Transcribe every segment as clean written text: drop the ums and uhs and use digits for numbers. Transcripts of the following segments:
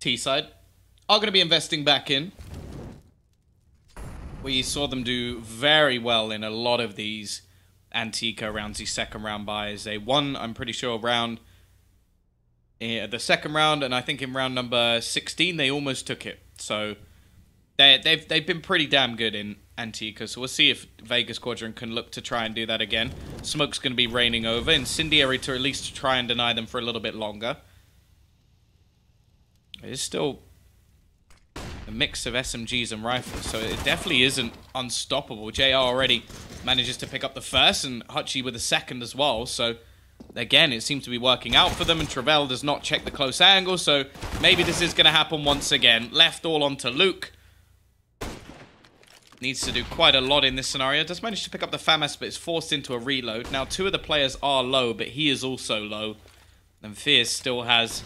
T-side are going to be investing back in. We saw them do very well in a lot of these Antica rounds, these second round buys. They won, I'm pretty sure, round the second round, and I think in round number 16 they almost took it. So they've been pretty damn good in Antica. So we'll see if Vega Squadron can look to try and do that again. Smoke's going to be raining over. Incendiary to at least try and deny them for a little bit longer. It's still a mix of SMGs and rifles, so it definitely isn't unstoppable. JR already manages to pick up the first, and Hutchie with the second as well. So again, it seems to be working out for them, and Travell does not check the close angle, so maybe this is going to happen once again. Left all onto Luke. Needs to do quite a lot in this scenario. Does manage to pick up the FAMAS, but is forced into a reload. Now, two of the players are low, but he is also low. And Fierce still has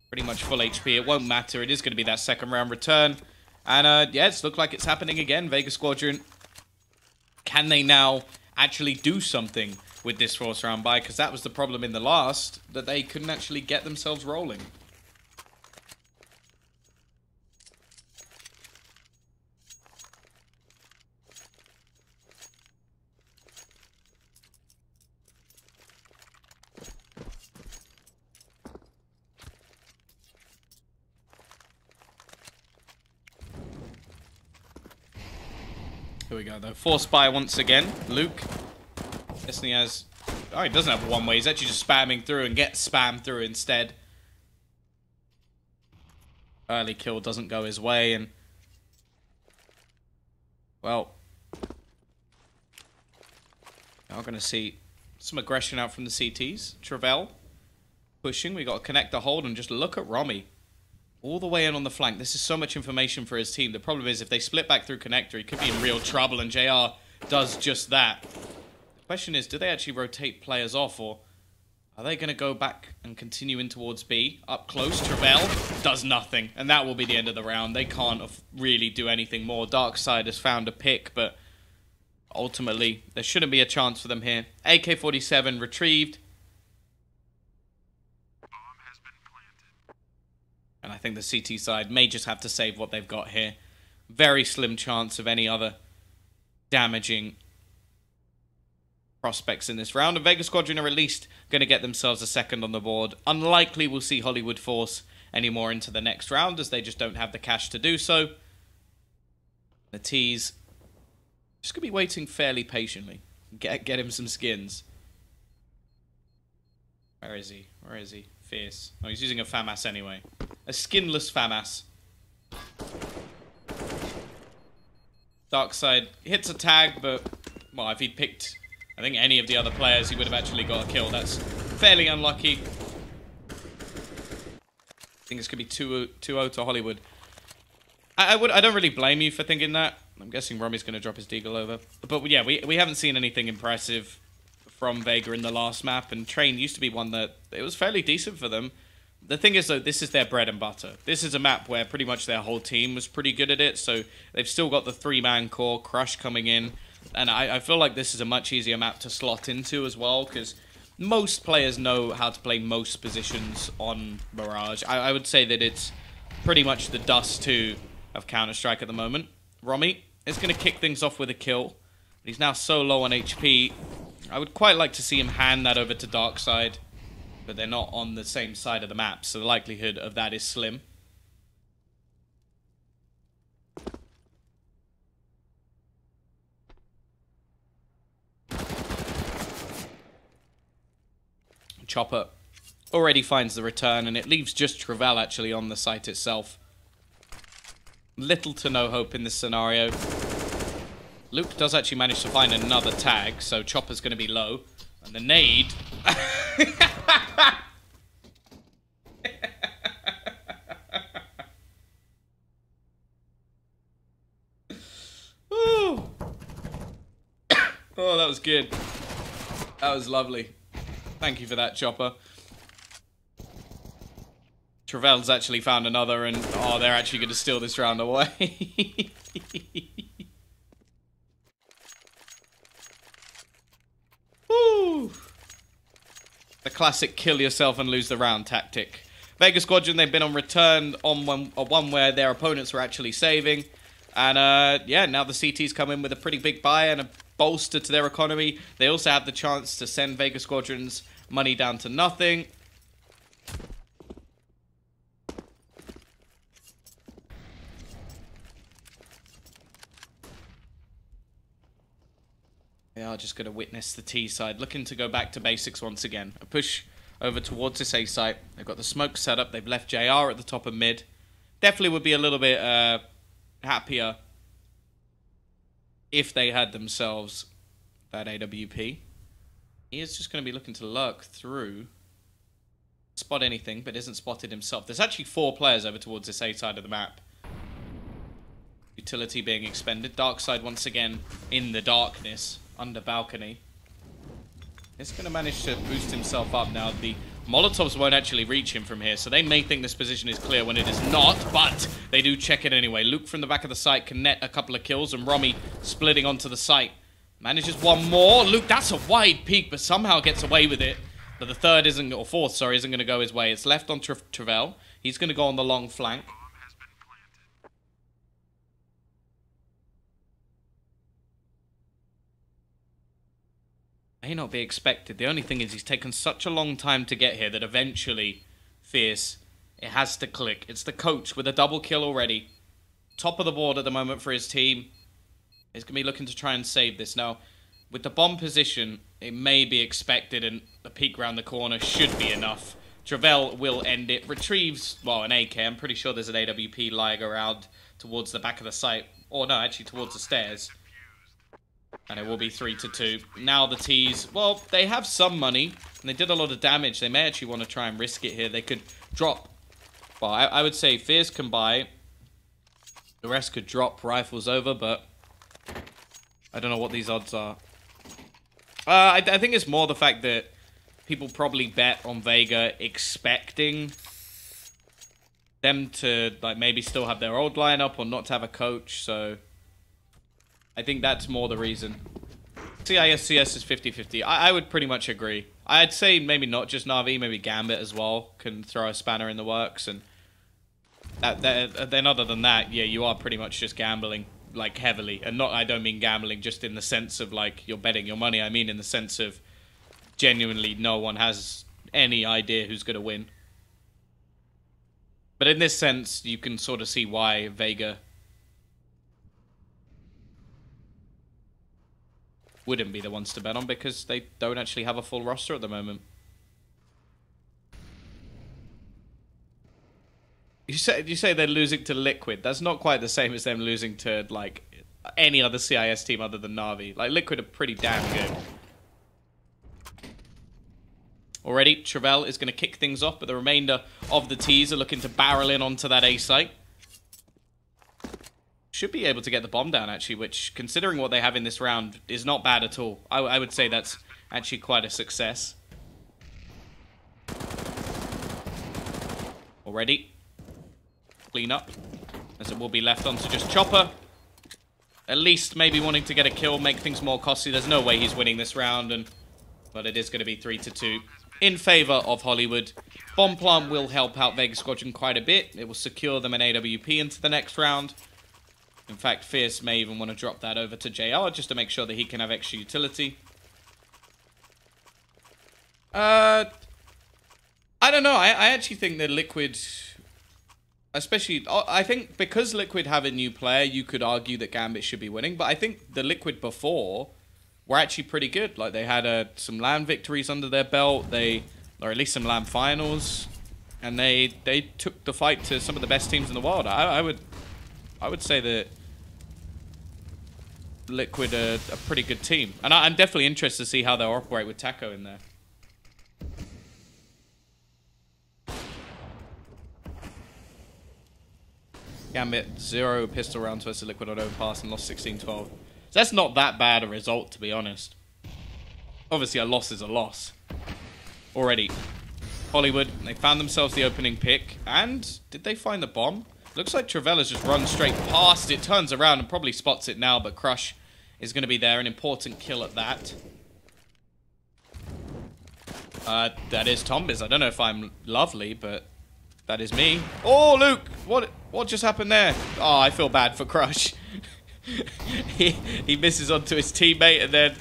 pretty much full HP. It won't matter. It is going to be that second round return. And, yeah, it's looked like it's happening again. Vega Squadron, can they now actually do something with this fourth round buy? Because that was the problem in the last, that they couldn't actually get themselves rolling. Here we go, though. Force buy once again. Luke. Guessing he has... Oh, he doesn't have one way. He's actually just spamming through and gets spammed through instead. Early kill doesn't go his way, and... Well... Now we're going to see some aggression out from the CTs. Travell pushing. We got to connect the hold, and just look at Romy. All the way in on the flank. This is so much information for his team. The problem is, if they split back through connector, he could be in real trouble, and JR does just that. The question is, do they actually rotate players off, or are they going to go back and continue in towards B? Up close, Travell does nothing, and that will be the end of the round. They can't really do anything more. Darkside has found a pick, but ultimately, there shouldn't be a chance for them here. AK-47 retrieved. And I think the CT side may just have to save what they've got here. Very slim chance of any other damaging prospects in this round. And Vega Squadron are at least going to get themselves a second on the board. Unlikely we'll see Hollywood Force anymore into the next round, as they just don't have the cash to do so. The T's just going to be waiting fairly patiently. Get him some skins. Where is he? Where is he? Fierce. Oh, he's using a FAMAS anyway. A skinless FAMAS. Darkside hits a tag, but, well, if he'd picked, I think, any of the other players, he would have actually got a kill. That's fairly unlucky. I think it's going to be 2-0 to Hollywood. I don't really blame you for thinking that. I'm guessing Romy's going to drop his deagle over. But, yeah, we haven't seen anything impressive from Vega in the last map, and Train used to be one that it was fairly decent for them. The thing is, though, this is their bread and butter. This is a map where pretty much their whole team was pretty good at it, so they've still got the three-man core, Crush coming in, and I feel like this is a much easier map to slot into as well, because most players know how to play most positions on Mirage. I would say that it's pretty much the Dust 2 of Counter-Strike at the moment. Romy is going to kick things off with a kill. He's now so low on HP. I would quite like to see him hand that over to Darkside, but they're not on the same side of the map, so the likelihood of that is slim. Chopper already finds the return, and it leaves just Travell actually on the site itself. Little to no hope in this scenario. Luke does actually manage to find another tag, so Chopper's going to be low. And the nade... Oh, that was good. That was lovely. Thank you for that, Chopper. Travell's actually found another, and oh, they're actually going to steal this round away. Woo! The classic kill yourself and lose the round tactic. Vega Squadron, they've been on return on one where their opponents were actually saving. And, yeah, now the CT's come in with a pretty big buy and a bolster to their economy. They also have the chance to send Vega Squadron's money down to nothing. They are just going to witness the T side, looking to go back to basics once again. A push over towards this A site. They've got the smoke set up. They've left JR at the top of mid. Definitely would be a little bit happier if they had themselves that AWP. He is just going to be looking to lurk through. Spot anything, but isn't spotted himself. There's actually 4 players over towards this A side of the map. Utility being expended. Dark side once again in the darkness. Under balcony. He's going to manage to boost himself up now. The Molotovs won't actually reach him from here, so they may think this position is clear when it is not, but they do check it anyway. Luke from the back of the site can net a couple of kills, and Romy splitting onto the site. Manages one more. Luke, that's a wide peak, but somehow gets away with it. But the third isn't, or fourth, sorry, isn't going to go his way. It's left on Travell. He's going to go on the long flank. May not be expected. The only thing is he's taken such a long time to get here that eventually, Fierce, it has to click. It's the coach with a double kill already. Top of the board at the moment for his team. He's going to be looking to try and save this. Now, with the bomb position, it may be expected and the peek round the corner should be enough. Travell will end it. Retrieves, well, an AK. I'm pretty sure there's an AWP lying around towards the back of the site. Or no, actually towards the stairs. And it will be 3-2. Now the T's, well, they have some money. And they did a lot of damage. They may actually want to try and risk it here. They could drop. Well, I would say Fierce can buy. The rest could drop rifles over, but I don't know what these odds are. I think it's more the fact that people probably bet on Vega expecting them to like maybe still have their old lineup or not to have a coach, so I think that's more the reason. CIS CS is 50-50. I would pretty much agree. I'd say maybe not just Na'Vi, maybe Gambit as well can throw a spanner in the works. And then other than that, yeah, you are pretty much just gambling, like, heavily. And not, I don't mean gambling just in the sense of, like, you're betting your money. I mean in the sense of genuinely no one has any idea who's going to win. But in this sense, you can sort of see why Vega wouldn't be the ones to bet on, because they don't actually have a full roster at the moment. You say they're losing to Liquid. That's not quite the same as them losing to, like, any other CIS team other than Na'Vi. Like, Liquid are pretty damn good. Already, Travell is going to kick things off, but the remainder of the T's are looking to barrel in onto that A site. Should be able to get the bomb down, actually, which, considering what they have in this round, is not bad at all. I would say that's actually quite a success. Already. Clean up, as it will be left on to just Chopper. At least maybe wanting to get a kill, make things more costly. There's no way he's winning this round, but it is going to be 3-2 in favor of Hollywood. Bomb plant will help out Vega Squadron quite a bit. It will secure them an AWP into the next round. In fact, Fierce may even want to drop that over to JR just to make sure that he can have extra utility. I don't know. I actually think that Liquid, especially, I think because Liquid have a new player, you could argue that Gambit should be winning. But I think the Liquid before were actually pretty good. Like, they had some LAN victories under their belt. Or at least some LAN finals. And they took the fight to some of the best teams in the world. I would say that Liquid are a pretty good team. And I'm definitely interested to see how they'll operate with Taco in there. Gambit, 0 pistol rounds versus Liquid on overpass and lost 16-12. So that's not that bad a result, to be honest. Obviously, a loss is a loss. Already. Hollywood, they found themselves the opening pick. And did they find the bomb? Looks like Travell has just run straight past it, turns around and probably spots it now, but Crush is going to be there. An important kill at that. That is Tombiz. I don't know if I'm lovely, but That is me. Oh, Luke! What just happened there? Oh, I feel bad for Crush. he misses onto his teammate, and then...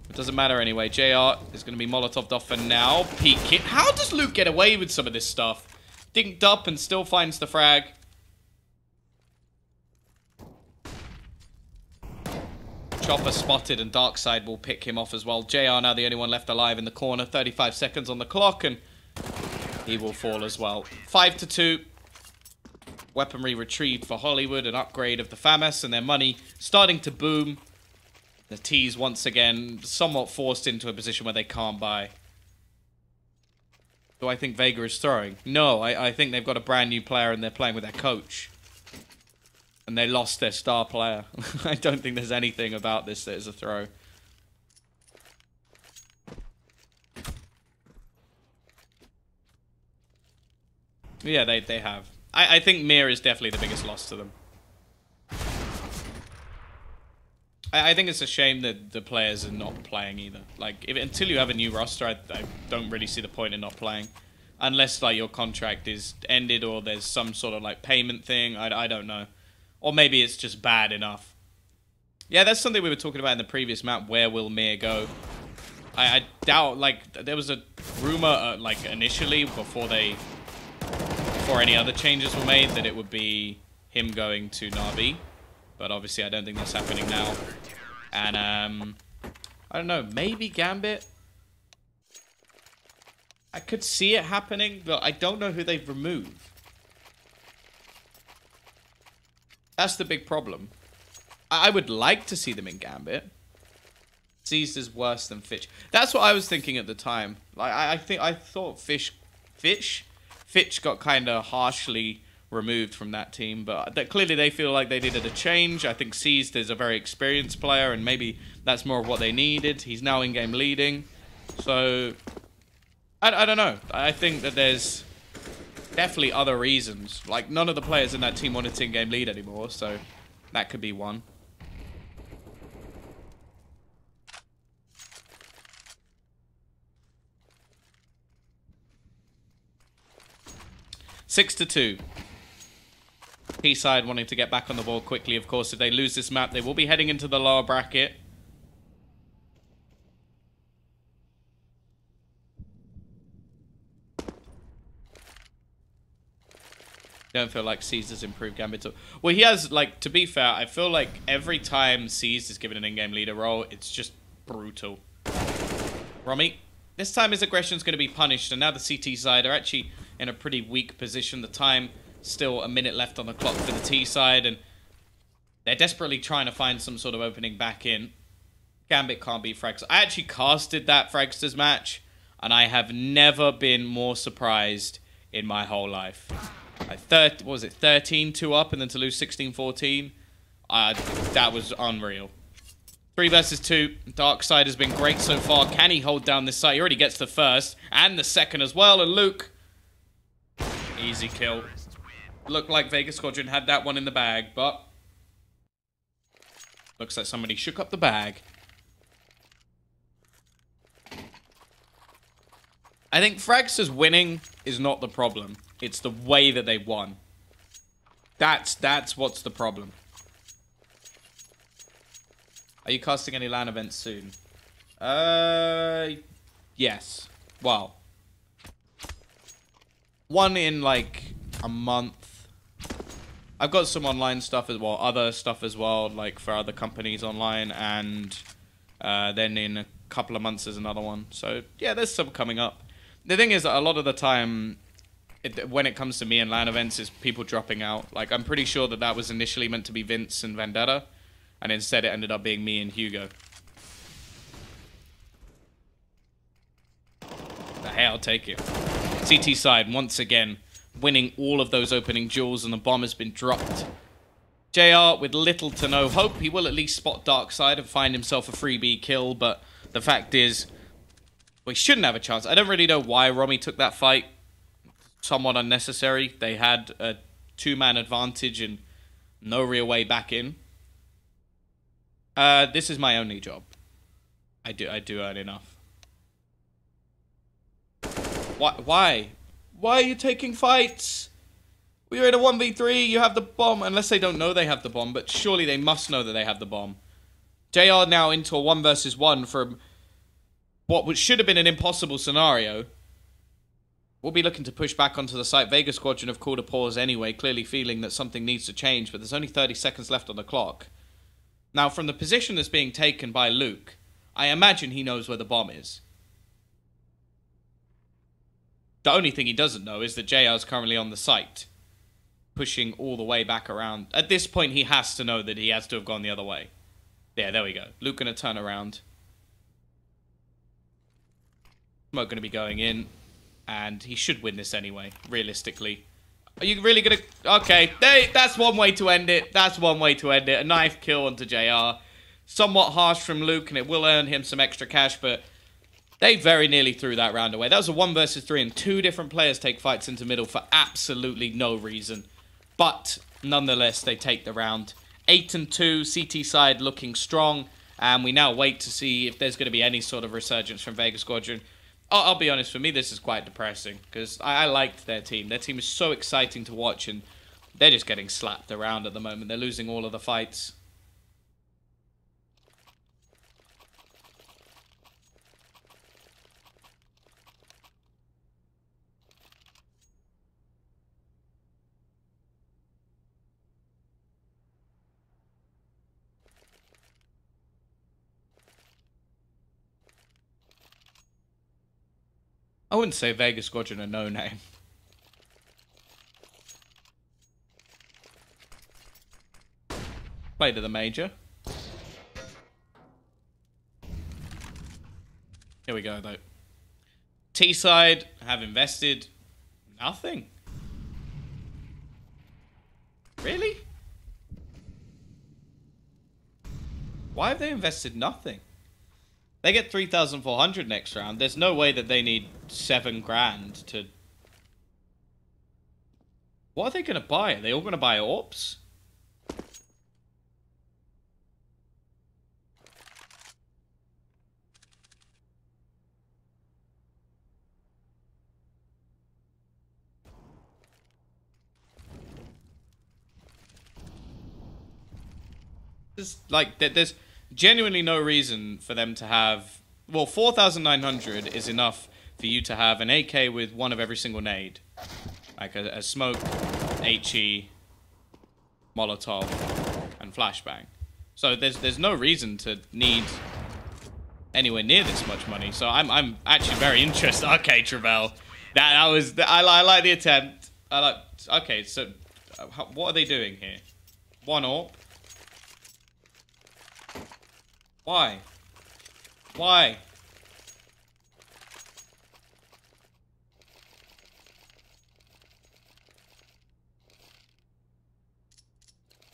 It doesn't matter anyway. JR is going to be Molotoved off for now. Peek it. How does Luke get away with some of this stuff? Dinked up and still finds the frag. Chopper spotted, and Darkside will pick him off as well. JR now the only one left alive in the corner. 35 seconds on the clock, and he will fall as well. 5-2. Weaponry retrieved for Hollywood, an upgrade of the FAMAS, and their money starting to boom. The T's once again somewhat forced into a position where they can't buy. Do I think Vega is throwing? No, I think they've got a brand new player and they're playing with their coach. And they lost their star player. I don't think there's anything about this that is a throw. Yeah, they have. I think Mir is definitely the biggest loss to them. I think it's a shame that the players are not playing either. Like, until you have a new roster, I don't really see the point in not playing. Unless, like, your contract is ended or there's some sort of, like, payment thing. I don't know. Or maybe it's just bad enough. Yeah, that's something we were talking about in the previous map. Where will Mir go? I doubt, like, there was a rumor, like, initially, before any other changes were made, that it would be him going to Na'Vi. But obviously, I don't think that's happening now. And, I don't know, maybe Gambit? I could see it happening, but I don't know who they've removed. That's the big problem. I would like to see them in Gambit. Seized is worse than Fitch. That's what I was thinking at the time. Like, I thought Fitch got kind of harshly removed from that team, but clearly they feel like they needed a change. I think Seized is a very experienced player, and maybe that's more of what they needed. He's now in-game leading. So, I don't know. I think that there's definitely other reasons. Like, none of the players in that team wanted to in-game lead anymore, so that could be one. Six to 2. T-side wanting to get back on the ball quickly, of course. If they lose this map, they will be heading into the lower bracket. Don't feel like Caesar's improved Gambit. Well, he has, like, to be fair, I feel like every time Caesar is given an in-game leader role, it's just brutal. Romy, this time his aggression is going to be punished, and now the CT side are actually in a pretty weak position. The time, still a minute left on the clock for the T side, and they're desperately trying to find some sort of opening back in. Gambit can't beat Fragster. I actually casted that Fragsters match, and I have never been more surprised in my whole life. What was it, 13-2 up, and then to lose 16-14? That was unreal. 3 versus 2. Darkside has been great so far. Can he hold down this side? He already gets the first and the second as well. And Luke, easy kill. Looked like Vega Squadron had that one in the bag, but looks like somebody shook up the bag. I think Fragsters winning is not the problem. It's the way that they won. That's what's the problem. Are you casting any LAN events soon? Yes. Well, one in like a month. I've got some online stuff as well, other stuff as well, like for other companies online, and then in a couple of months there's another one. So yeah, there's some coming up. The thing is that a lot of the time, when it comes to me and LAN events, is people dropping out. Like, I'm pretty sure that was initially meant to be Vince and Vendetta, and instead it ended up being me and Hugo. But hey, I'll take it. CT side, once again, winning all of those opening duels, and the bomb has been dropped. JR with little to no hope. He will at least spot Darkside and find himself a freebie kill, but the fact is, we shouldn't have a chance. I don't really know why Romy took that fight. Somewhat unnecessary. They had a 2-man advantage and no real way back in. This is my only job. I do earn enough. Why? Why are you taking fights? We're in a 1v3, you have the bomb. Unless they don't know they have the bomb, but surely they must know that they have the bomb. JR now into a 1 versus 1 from what should have been an impossible scenario. We'll be looking to push back onto the site. Vega Squadron have called a pause anyway, clearly feeling that something needs to change, but there's only 30 seconds left on the clock. Now, from the position that's being taken by Luke, I imagine he knows where the bomb is. The only thing he doesn't know is that JR is currently on the site, pushing all the way back around. At this point, he has to know that he has to have gone the other way. Yeah, there we go. Luke going to turn around. Smoke going to be going in. And he should win this anyway, realistically. Are you really going to... Okay, that's one way to end it. That's one way to end it. A knife kill onto JR. Somewhat harsh from Luke, and it will earn him some extra cash, but they very nearly threw that round away. That was a 1 versus 3, and 2 different players take fights into middle for absolutely no reason. But, nonetheless, they take the round. 8-2, CT side looking strong, and we now wait to see if there's going to be any sort of resurgence from Vega Squadron. I'll be honest, for me this is quite depressing, because I liked their team. Their team is so exciting to watch, and they're just getting slapped around at the moment. They're losing all of the fights. I wouldn't say Vega Squadron a no-name. Play to the major. Here we go, though. T-side have invested nothing. Really? Why have they invested nothing? They get 3,400 next round. There's no way that they need 7 grand to... What are they going to buy? Are they all going to buy orbs? There's genuinely no reason for them to have... Well, 4,900 is enough for you to have an AK with one of every single nade. Like a smoke, HE, Molotov, and flashbang. So there's no reason to need anywhere near this much money. So I'm actually very interested. Okay, Travell. That was... I like the attempt. Okay, so what are they doing here? 1 AWP. Why? Why?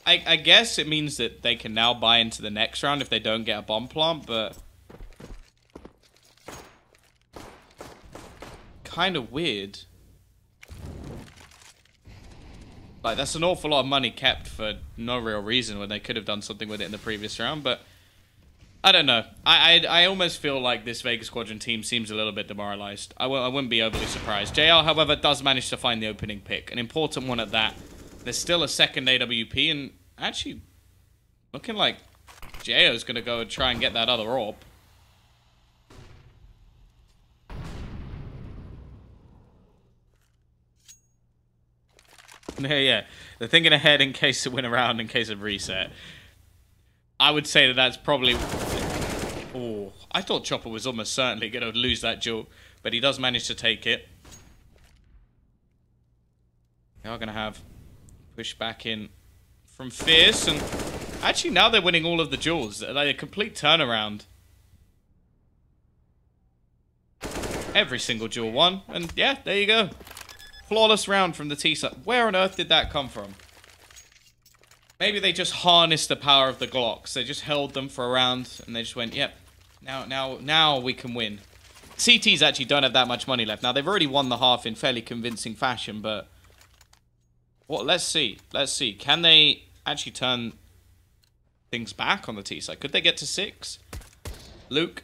I guess it means that they can now buy into the next round if they don't get a bomb plant, but... kind of weird. Like, that's an awful lot of money kept for no real reason when they could have done something with it in the previous round, but... I don't know. I almost feel like this Vega Squadron team seems a little bit demoralized. I wouldn't be overly surprised. JR, however, does manage to find the opening pick. An important one at that. There's still a second AWP, and actually looking like JR's going to go and try and get that other AWP. Yeah. They're thinking ahead in case it went around, in case of reset. I would say that that's probably... Oh, I thought Chopper was almost certainly going to lose that duel, but he does manage to take it. They are going to have push back in from Fierce, and actually now they're winning all of the duels. Like a complete turnaround. Every single duel won, and yeah, there you go. Flawless round from the T-side. Where on earth did that come from? Maybe they just harnessed the power of the Glocks. They just held them for a round, and they just went, yep, now we can win. CTs actually don't have that much money left. Now, they've already won the half in fairly convincing fashion, but... Well, let's see. Let's see. Can they actually turn things back on the T side? Could they get to 6? Luke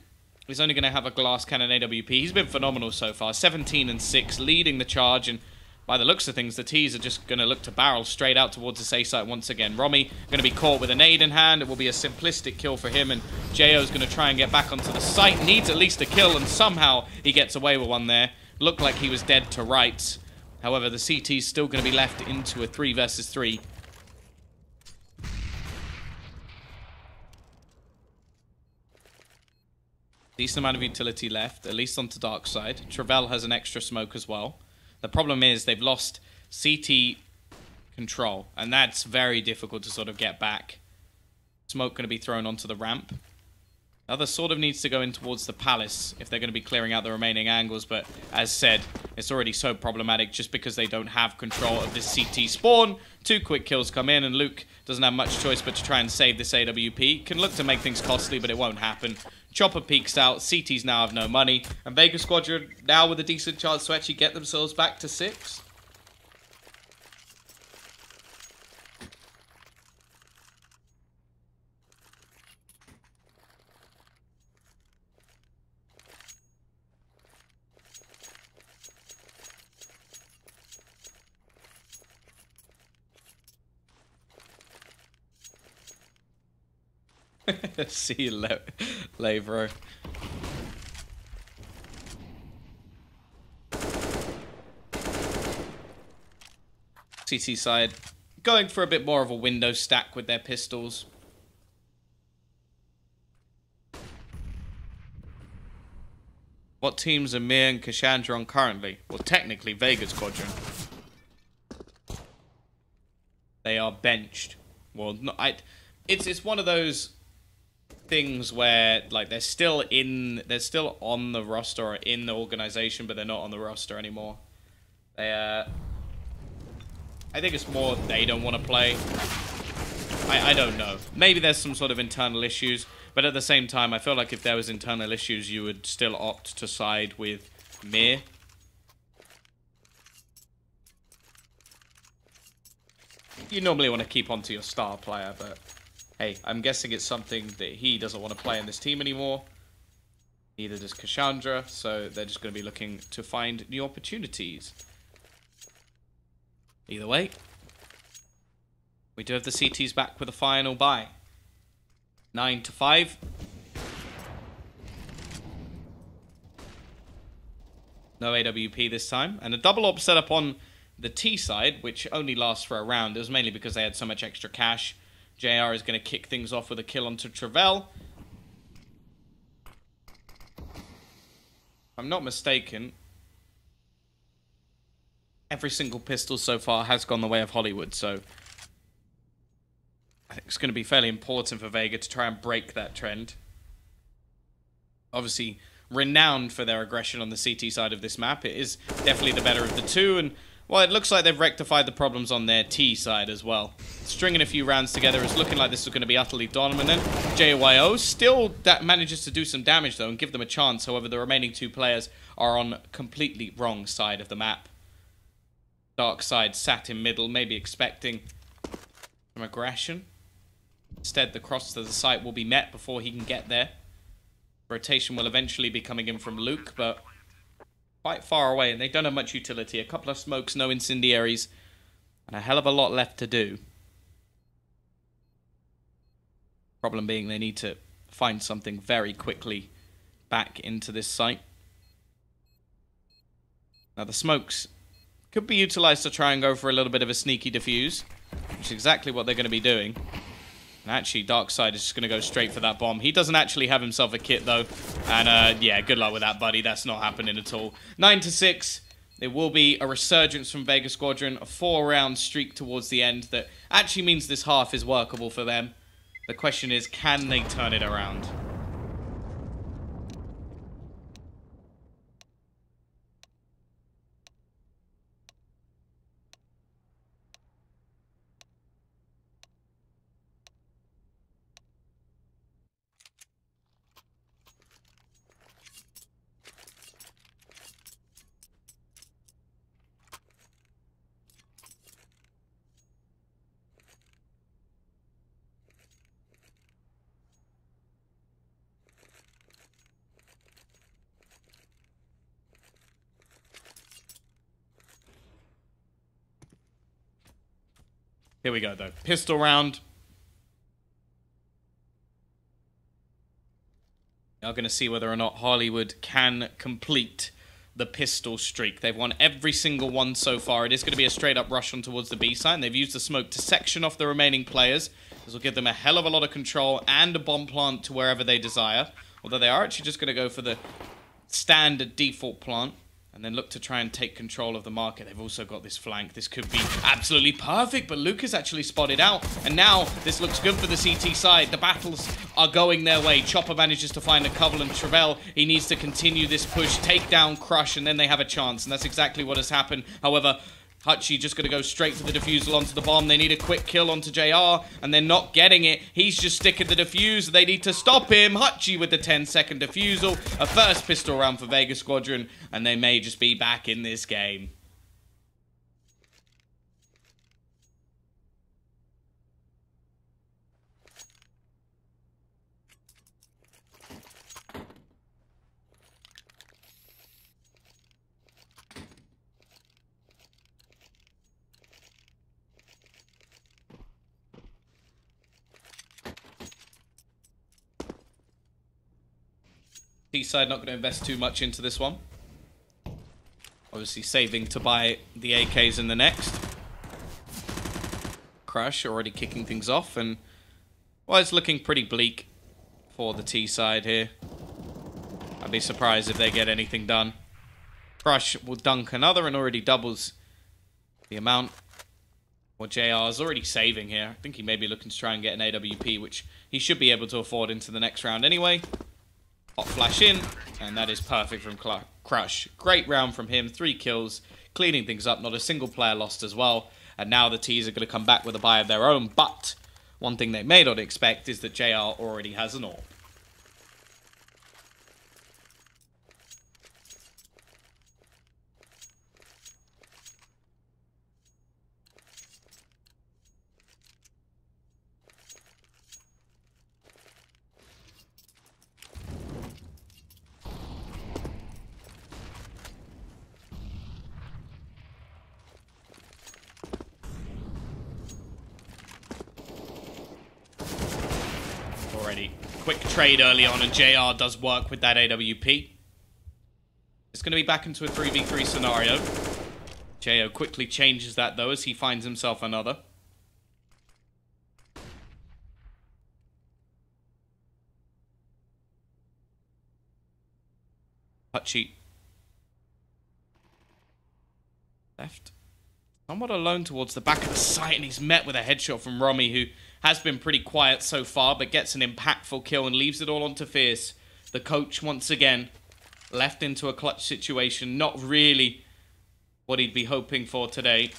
He's only going to have a glass cannon AWP. He's been phenomenal so far. 17 and 6, leading the charge. And by the looks of things, the T's are just going to look to barrel straight out towards the safe site once again. Romy going to be caught with a nade in hand. It will be a simplistic kill for him. And JO's going to try and get back onto the site. Needs at least a kill. And somehow he gets away with one there. Looked like he was dead to rights. However, the CT's still going to be left into a 3 versus 3. Decent amount of utility left, at least onto dark side. Travell has an extra smoke as well. The problem is they've lost CT control, and that's very difficult to sort of get back. Smoke going to be thrown onto the ramp. Other sort of needs to go in towards the palace if they're going to be clearing out the remaining angles, but as said, it's already so problematic just because they don't have control of this CT spawn. 2 quick kills come in, and Luke doesn't have much choice but to try and save this AWP. Can look to make things costly, but it won't happen. Chopper peeks out, CTs now have no money, and Vega Squadron now with a decent chance to actually get themselves back to 6. See you later, bro. CT side going for a bit more of a window stack with their pistols. What teams are Mir and Cassandra on currently? Well, technically Vega Squadron. They are benched. Well, no, it's one of those things where like they're still on the roster or in the organization, but they're not on the roster anymore. I think it's more they don't want to play. I don't know. Maybe there's some sort of internal issues, but at the same time, I feel like if there was internal issues, you would still opt to side with Mir. You normally want to keep on to your star player, but hey, I'm guessing it's something that he doesn't want to play in this team anymore. Neither does Cassandra, so they're just going to be looking to find new opportunities. Either way, we do have the CTs back with a final buy. 9-5. No AWP this time, and a double op set up on the T side, which only lasts for a round. It was mainly because they had so much extra cash. JR is going to kick things off with a kill onto Travell. If I'm not mistaken, every single pistol so far has gone the way of Hollywood, so I think it's going to be fairly important for Vega to try and break that trend. Obviously, renowned for their aggression on the CT side of this map. It is definitely the better of the two, and well, it looks like they've rectified the problems on their T side as well. Stringing a few rounds together is looking like this is going to be utterly dominant. JYO still manages to do some damage, though, and give them a chance. However, the remaining 2 players are on completely wrong side of the map. Dark side sat in middle, maybe expecting some aggression. Instead, the cross to the site will be met before he can get there. Rotation will eventually be coming in from Luke, but quite far away, and they don't have much utility. A couple of smokes, no incendiaries, and a hell of a lot left to do. Problem being they need to find something very quickly back into this site. Now the smokes could be utilized to try and go for a little bit of a sneaky defuse, which is exactly what they're going to be doing. And actually, Darkside is just going to go straight for that bomb. He doesn't actually have himself a kit, though. And, yeah, good luck with that, buddy. That's not happening at all. 9-6. There will be a resurgence from Vega Squadron. A 4-round streak towards the end that actually means this half is workable for them. The question is, can they turn it around? Here we go, though. Pistol round. Now going to see whether or not Hollywood can complete the pistol streak. They've won every single one so far. It is going to be a straight-up rush on towards the B side. And they've used the smoke to section off the remaining players. This will give them a hell of a lot of control and a bomb plant to wherever they desire. Although they are actually just going to go for the standard default plant and then look to try and take control of the market. They've also got this flank. This could be absolutely perfect, but Luke is actually spotted out. And now this looks good for the CT side. The battles are going their way. Chopper manages to find a Covenant. Travell, he needs to continue this push, take down Crush, and then they have a chance. And that's exactly what has happened. However, Hutchie just going to go straight to the defusal onto the bomb. They need a quick kill onto JR, and they're not getting it. He's just sticking the defuse. They need to stop him. Hutchie with the 10-second defusal. A first pistol round for Vega Squadron, and they may just be back in this game. T-side not going to invest too much into this one. Obviously saving to buy the AKs in the next. Crush already kicking things off, and well, it's looking pretty bleak for the T-side here. I'd be surprised if they get anything done. Crush will dunk another and already doubles the amount. Well, JR is already saving here. I think he may be looking to try and get an AWP, which he should be able to afford into the next round anyway. Hot flash in, and that is perfect from Crush. Great round from him, 3 kills, cleaning things up, not a single player lost as well. And now the T's are going to come back with a buy of their own, but one thing they may not expect is that JR already has an AWP. Already quick trade early on, and JR does work with that AWP. It's going to be back into a 3v3 scenario. Jo quickly changes that though as he finds himself another. Hutchie left somewhat alone towards the back of the site, and he's met with a headshot from Romy, who has been pretty quiet so far, but gets an impactful kill and leaves it all onto Fierce. The coach, once again, left into a clutch situation. Not really what he'd be hoping for today.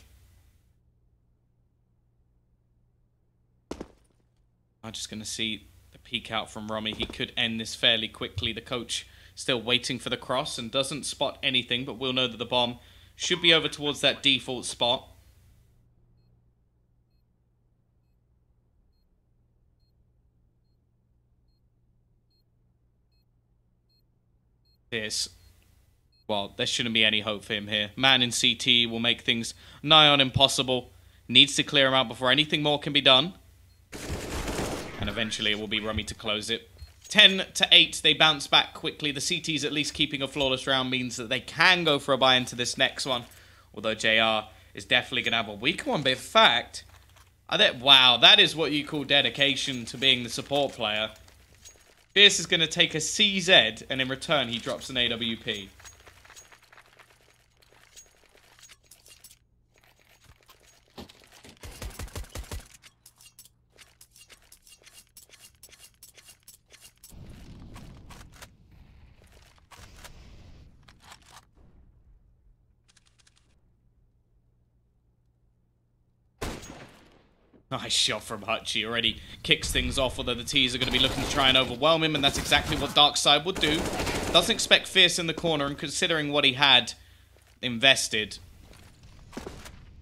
I'm just going to see the peek out from Romy. He could end this fairly quickly. The coach still waiting for the cross and doesn't spot anything, but we'll know that the bomb should be over towards that default spot. Well, there shouldn't be any hope for him here. Man in CT will make things nigh on impossible. Needs to clear him out before anything more can be done. And eventually it will be Rummy to close it. 10-8, they bounce back quickly. The CT's at least keeping a flawless round means that they can go for a buy into this next one. Although JR is definitely going to have a weaker one. But in fact, wow, that is what you call dedication to being the support player. Fierce is going to take a CZ, and in return he drops an AWP. Nice shot from Hutchie. Already kicks things off, although the T's are going to be looking to try and overwhelm him, and that's exactly what Darkside would do. Doesn't expect Fierce in the corner, and considering what he had invested,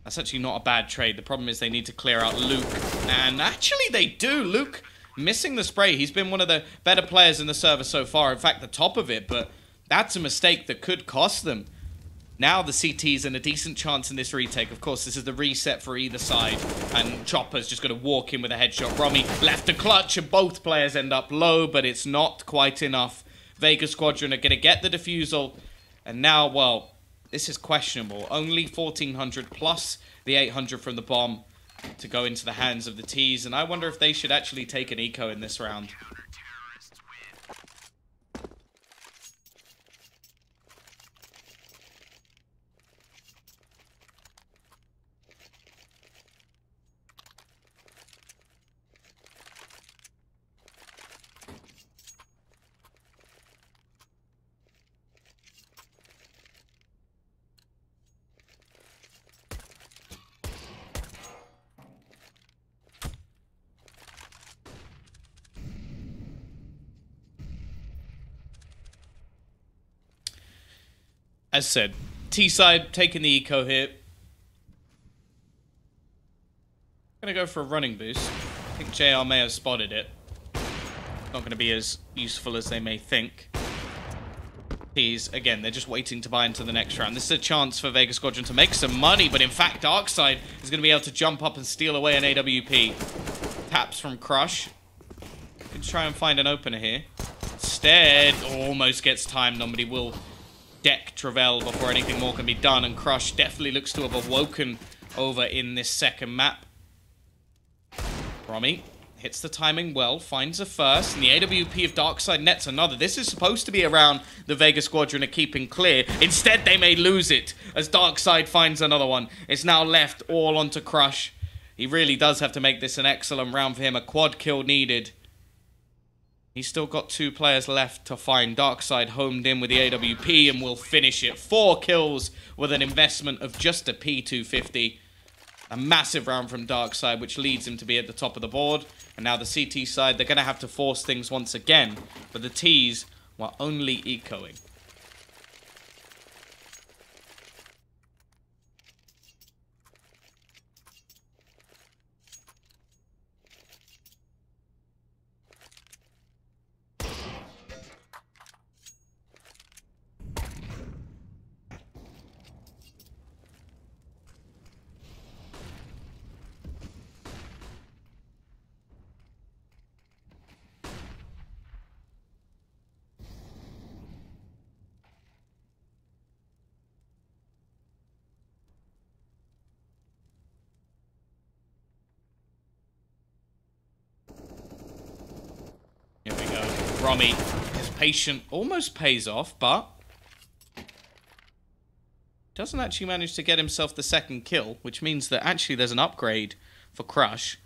that's actually not a bad trade. The problem is they need to clear out Luke, and actually they do. Luke missing the spray. He's been one of the better players in the server so far. In fact, the top of it, but that's a mistake that could cost them. Now the CT's in a decent chance in this retake. Of course, this is the reset for either side. And Chopper's just going to walk in with a headshot. Romy left the clutch and both players end up low, but it's not quite enough. Vega Squadron are going to get the defusal. And now, well, this is questionable. Only 1,400 plus the 800 from the bomb to go into the hands of the T's. And I wonder if they should actually take an eco in this round. As said, T-side taking the eco here. Gonna go for a running boost. I think JR may have spotted it. Not gonna be as useful as they may think. T's, again, they're just waiting to buy into the next round. This is a chance for Vega Squadron to make some money, but in fact, Darkside is gonna be able to jump up and steal away an AWP. Taps from Crush. Can try and find an opener here. Instead, almost gets timed on, but he will deck Travell before anything more can be done, and Crush definitely looks to have awoken over in this second map. Romy hits the timing well, finds a first, and the AWP of Darkside nets another. This is supposed to be around the Vega Squadron are keeping clear. Instead, they may lose it as Darkside finds another one. It's now left all onto Crush. He really does have to make this an excellent round for him. A quad kill needed. He's still got 2 players left to find. Darkside homed in with the AWP and will finish it. 4 kills with an investment of just a P250. A massive round from Darkside, which leads him to be at the top of the board. And now the CT side, they're going to have to force things once again. But the T's were only ecoing. Here we go. Romy is patient, almost pays off, but doesn't actually manage to get himself the second kill, which means that actually there's an upgrade for Crush.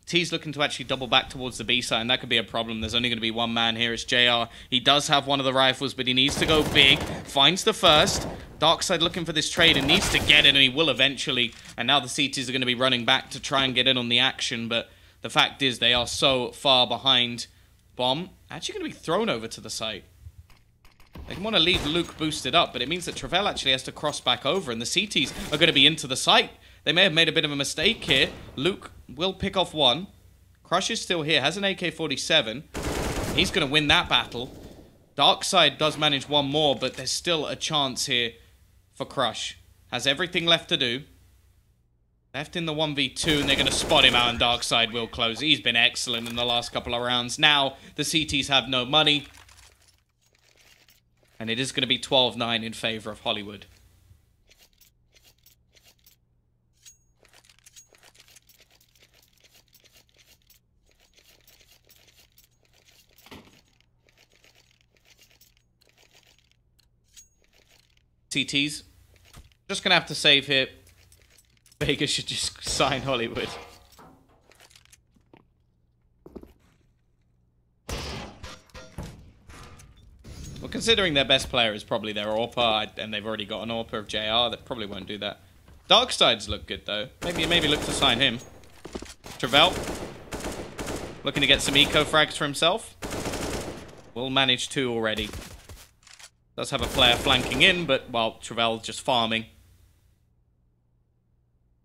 T's looking to actually double back towards the B side, and that could be a problem. There's only going to be one man here. It's JR. He does have one of the rifles, but he needs to go big. Finds the first. Darkside looking for this trade and needs to get it, and he will eventually. And now the CTs are going to be running back to try and get in on the action, but the fact is they are so far behind. Bomb actually going to be thrown over to the site. They want to leave Luke boosted up, but it means that Travell actually has to cross back over, and the CTs are going to be into the site. They may have made a bit of a mistake here. Luke will pick off one. Crush is still here, has an AK-47. He's going to win that battle. Darkside does manage one more, but there's still a chance here for Crush. Has everything left to do. Left in the 1v2, and they're going to spot him out, and Darkside will close. He's been excellent in the last couple of rounds. Now, the CTs have no money. And it is going to be 12-9 in favor of Hollywood. CTs. Just going to have to save here. Vega should just sign Hollywood. Well, considering their best player is probably their AWPer, and they've already got an AWPer of JR, that probably won't do that. Darkside's look good, though. Maybe look to sign him. Travell. Looking to get some eco frags for himself. Will manage 2 already. Does have a player flanking in, but, well, Travell just farming.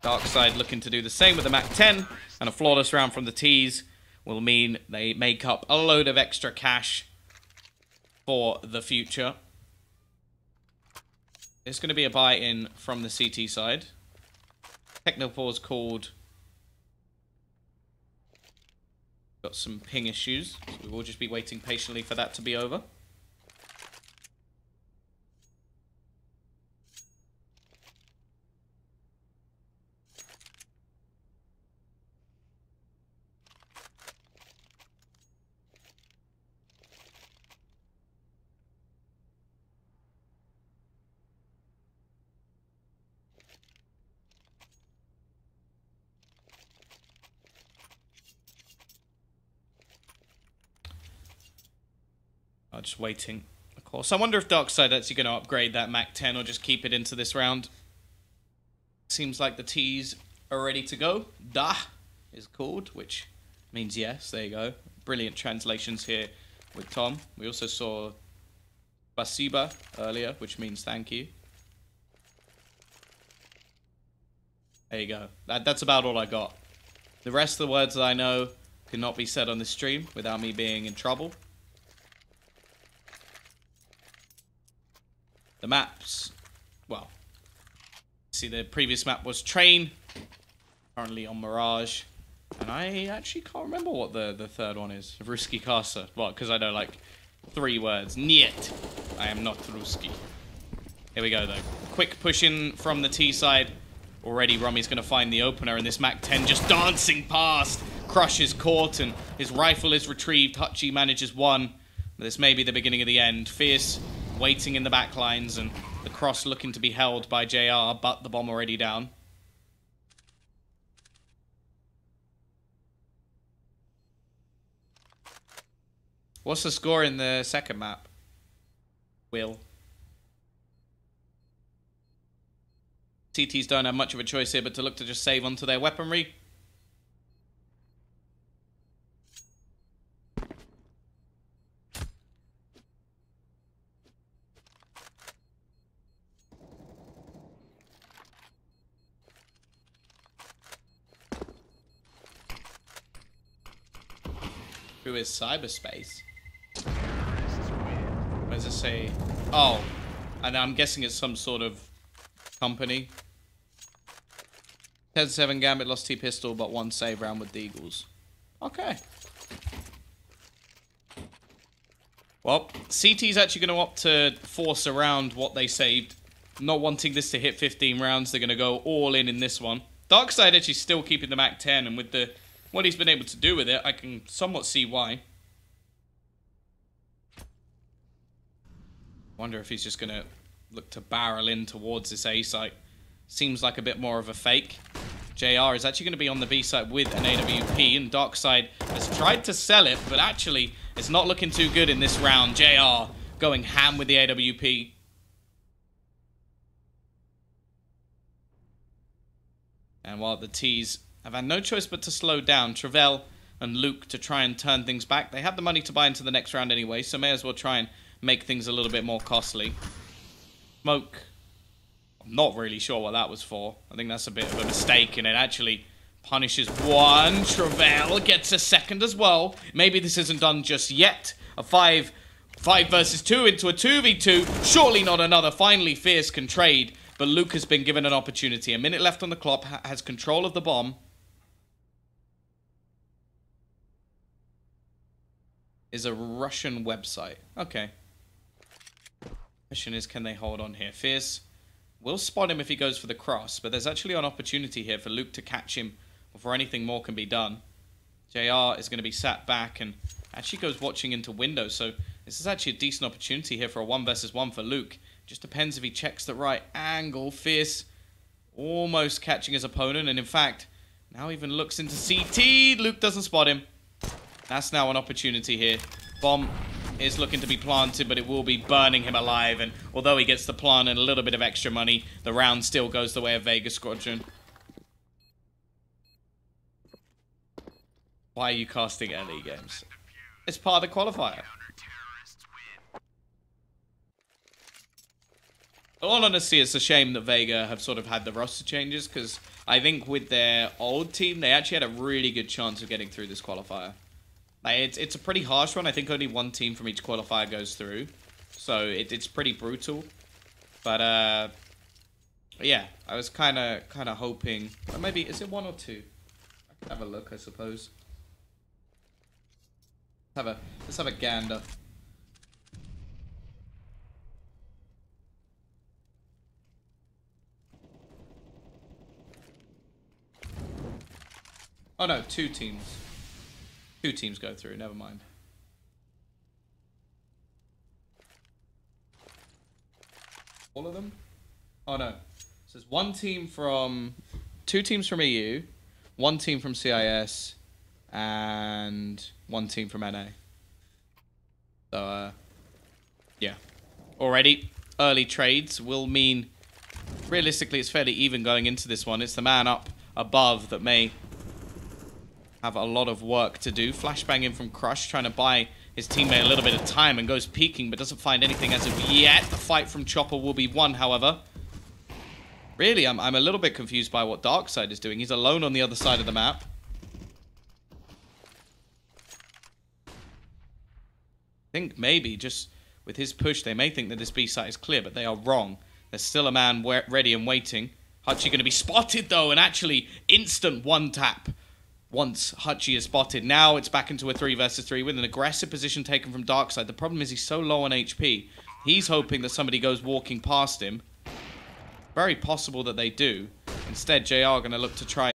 Darkside looking to do the same with the MAC-10, and a flawless round from the T's will mean they make up a load of extra cash for the future. There's going to be a buy-in from the CT side. Techno pause called. Got some ping issues, so we will just be waiting patiently for that to be over. Just waiting, of course. I wonder if Darkside actually going to upgrade that Mach 10 or just keep it into this round. Seems like the T's are ready to go. Da is called, which means yes. There you go. Brilliant translations here with Tom. We also saw Spasiba earlier, which means thank you. There you go. That's about all I got. The rest of the words that I know cannot be said on this stream without me being in trouble. The maps, well, see the previous map was Train, currently on Mirage, and I actually can't remember what the third one is. Ruski Casa. Well, because I know like 3 words. Niet. I am not Ruski. Here we go though. Quick push in from the T side. Already Rummy's going to find the opener, and this Mach 10 just dancing past. Crush is caught and his rifle is retrieved. Hutchie manages 1. But this may be the beginning of the end. Fierce waiting in the back lines, and the cross looking to be held by JR, but the bomb already down. What's the score in the second map? Will. CTs don't have much of a choice here but to look to just save onto their weaponry. Who is cyberspace? What does it say? Oh, and I'm guessing it's some sort of company. 10-7 Gambit lost T pistol, but 1 save round with the Eagles. Okay. Well, CT's actually going to opt to force around what they saved. Not wanting this to hit 15 rounds, they're going to go all in this one. Darkside actually still keeping the Mach 10, and with the what he's been able to do with it, I can somewhat see why. Wonder if he's just going to look to barrel in towards this A site. Seems like a bit more of a fake. JR is actually going to be on the B site with an AWP, and Darkside has tried to sell it, but actually it's not looking too good in this round. JR going ham with the AWP. And while the T's have had no choice but to slow down, Travell and Luke to try and turn things back. They have the money to buy into the next round anyway, so may as well try and make things a little bit more costly. Smoke. I'm not really sure what that was for. I think that's a bit of a mistake, and it actually punishes 1. Travell gets a second as well. Maybe this isn't done just yet. A 5 versus 2 into a 2v2. Surely not another. Finally, Fierce can trade, but Luke has been given an opportunity. A minute left on the clock, has control of the bomb. Is a Russian website. Okay. Question is, can they hold on here? Fierce will spot him if he goes for the cross, but there's actually an opportunity here for Luke to catch him before anything more can be done. JR is going to be sat back and actually goes watching into window, so this is actually a decent opportunity here for a 1 versus 1 for Luke. Just depends if he checks the right angle. Fierce almost catching his opponent, and in fact, now even looks into CT. Luke doesn't spot him. That's now an opportunity here. Bomb is looking to be planted, but it will be burning him alive. And although he gets the plant and a little bit of extra money, the round still goes the way of Vega Squadron. Why are you casting LE games? It's part of the qualifier. In all honesty, it's a shame that Vega have sort of had the roster changes, because I think with their old team, they actually had a really good chance of getting through this qualifier. Like, it's a pretty harsh one. I think only 1 team from each qualifier goes through. So it's pretty brutal. But yeah, I was kind of hoping, or maybe is it 1 or 2? I could have a look, I suppose. Let's have a gander. Oh no, 2 teams. 2 teams go through, never mind. All of them? Oh no. So there's 1 team from... 2 teams from EU, 1 team from CIS, and 1 team from NA. So, yeah. Already, early trades will mean... Realistically, it's fairly even going into this one. It's the man up above that may have a lot of work to do. Flashbang in from Crush, trying to buy his teammate a little bit of time and goes peeking, but doesn't find anything as of yet. The fight from Chopper will be won, however. Really, I'm a little bit confused by what Darkside is doing. He's alone on the other side of the map. I think maybe just with his push, they may think that this B site is clear, but they are wrong. There's still a man ready and waiting. Hutchie going to be spotted, though, and actually instant 1-tap once Hutchie is spotted. Now it's back into a 3 versus 3 with an aggressive position taken from Darkside. The problem is he's so low on HP. He's hoping that somebody goes walking past him. Very possible that they do. Instead, JR are going to look to try